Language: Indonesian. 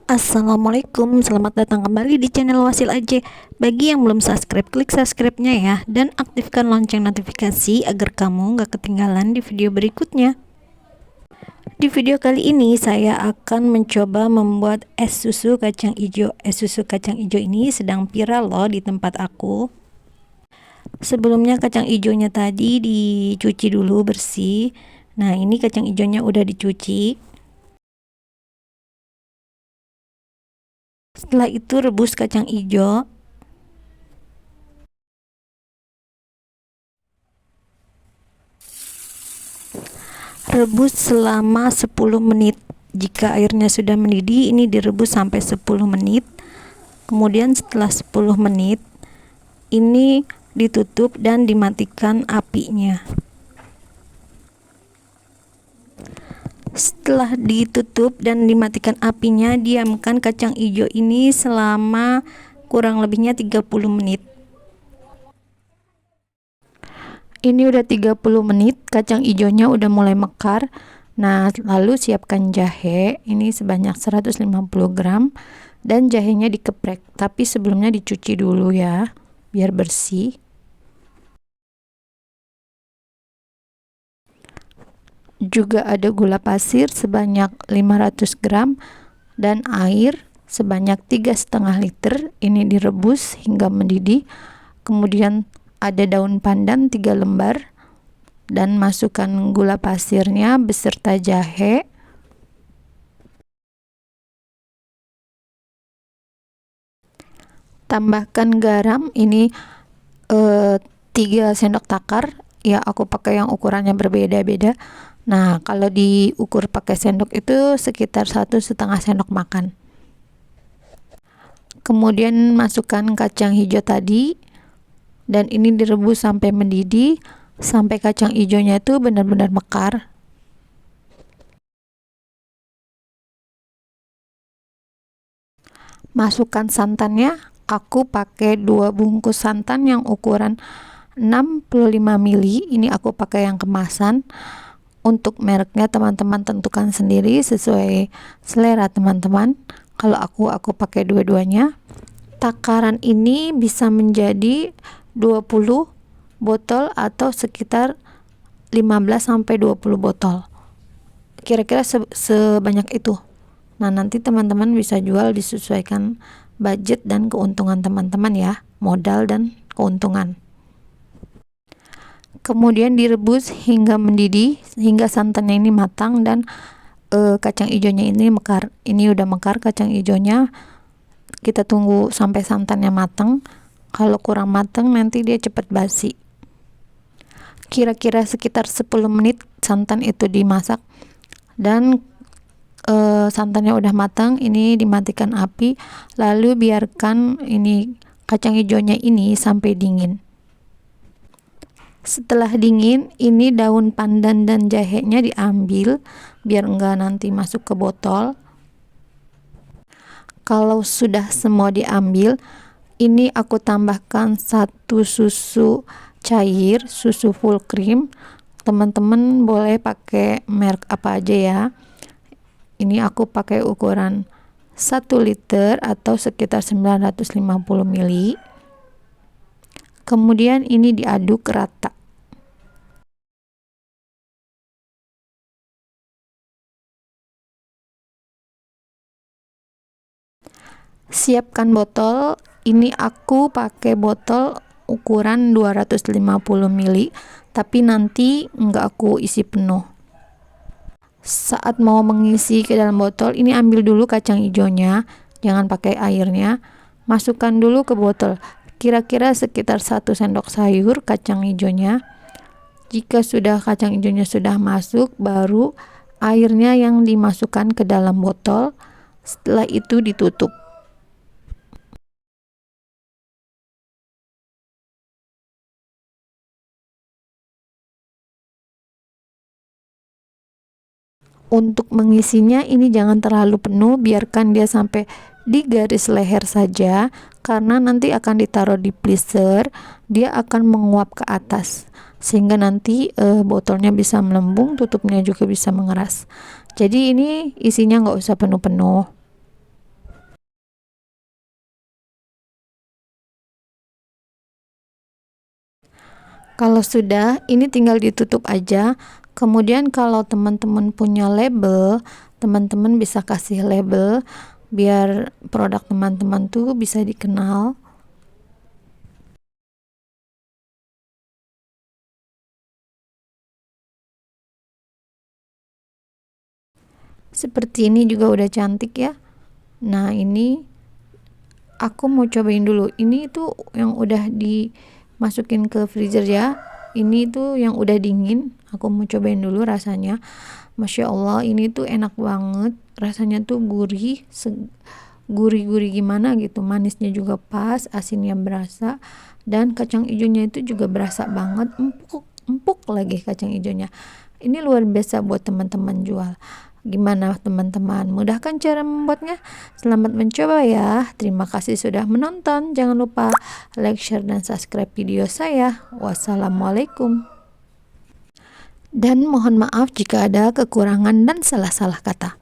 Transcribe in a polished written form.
Assalamualaikum, selamat datang kembali di channel Wasil Aja. Bagi yang belum subscribe, klik subscribe-nya ya, dan aktifkan lonceng notifikasi agar kamu gak ketinggalan di video berikutnya. Di video kali ini saya akan mencoba membuat es susu kacang hijau. Es susu kacang hijau ini sedang viral loh di tempat aku. Sebelumnya kacang hijaunya tadi dicuci dulu bersih. Nah, ini kacang hijaunya udah dicuci. Setelah itu rebus kacang hijau. Rebus selama 10 menit. Jika airnya sudah mendidih, ini direbus sampai 10 menit. Kemudian setelah 10 menit, ini ditutup dan dimatikan apinya. Setelah ditutup dan dimatikan apinya, diamkan kacang hijau ini selama kurang lebihnya 30 menit. Ini udah 30 menit, kacang hijaunya udah mulai mekar. Nah, lalu siapkan jahe, ini sebanyak 150 gram, dan jahenya dikeprek, tapi sebelumnya dicuci dulu ya, biar bersih. Juga ada gula pasir sebanyak 500 gram dan air sebanyak 3,5 liter. Ini direbus hingga mendidih. Kemudian ada daun pandan 3 lembar dan masukkan gula pasirnya beserta jahe. Tambahkan garam, ini 3 sendok takar ya, aku pakai yang ukurannya berbeda-beda. Nah, kalau diukur pakai sendok itu sekitar 1,5 sendok makan. Kemudian masukkan kacang hijau tadi, dan ini direbus sampai mendidih, sampai kacang hijaunya itu benar-benar mekar. Masukkan santannya, aku pakai 2 bungkus santan yang ukuran 65 ml. Ini aku pakai yang kemasan. Untuk mereknya teman-teman tentukan sendiri sesuai selera teman-teman. Kalau aku pakai dua-duanya. Takaran ini bisa menjadi 20 botol atau sekitar 15-20 botol. Kira-kira sebanyak itu. Nah, nanti teman-teman bisa jual disesuaikan budget dan keuntungan teman-teman ya, modal dan keuntungan. Kemudian direbus hingga mendidih, hingga santannya ini matang dan kacang hijaunya ini mekar. Ini udah mekar kacang hijaunya. Kita tunggu sampai santannya matang. Kalau kurang matang nanti dia cepat basi. Kira-kira sekitar 10 menit santan itu dimasak dan santannya udah matang. Ini dimatikan api, lalu biarkan ini kacang hijaunya ini sampai dingin. Setelah dingin, ini daun pandan dan jahenya diambil biar enggak nanti masuk ke botol. Kalau sudah semua diambil, ini aku tambahkan 1 susu cair, susu full cream. Teman-teman boleh pakai merek apa aja ya. Ini aku pakai ukuran 1 liter atau sekitar 950 ml. Kemudian ini diaduk rata. Siapkan botol. Ini aku pakai botol ukuran 250 ml, tapi nanti enggak aku isi penuh. Saat mau mengisi ke dalam botol, ini ambil dulu kacang hijaunya, jangan pakai airnya. Masukkan dulu ke botol, kira-kira sekitar 1 sendok sayur kacang hijaunya. Jika sudah kacang hijaunya sudah masuk, baru airnya yang dimasukkan ke dalam botol. Setelah itu ditutup. Untuk mengisinya ini jangan terlalu penuh, biarkan dia sampai di garis leher saja, karena nanti akan ditaruh di freezer, dia akan menguap ke atas sehingga nanti botolnya bisa melembung, tutupnya juga bisa mengeras. Jadi ini isinya nggak usah penuh-penuh. Kalau sudah, ini tinggal ditutup aja. Kemudian kalau teman-teman punya label, teman-teman bisa kasih label biar produk teman-teman tuh bisa dikenal. Seperti ini juga udah cantik ya. Nah, ini aku mau cobain dulu. Ini tuh yang udah dimasukin ke freezer ya. Ini tuh yang udah dingin. Aku mau cobain dulu rasanya. Masya Allah, ini tuh enak banget. Rasanya tuh gurih, gurih-gurih gimana gitu. Manisnya juga pas, asinnya berasa, dan kacang hijaunya itu juga berasa banget. Empuk lagi kacang hijaunya. Ini luar biasa buat teman-teman jual. Gimana teman-teman? Mudah kan cara membuatnya? Selamat mencoba ya. Terima kasih sudah menonton. Jangan lupa like, share, dan subscribe video saya. Wassalamualaikum. Dan mohon maaf jika ada kekurangan dan salah-salah kata.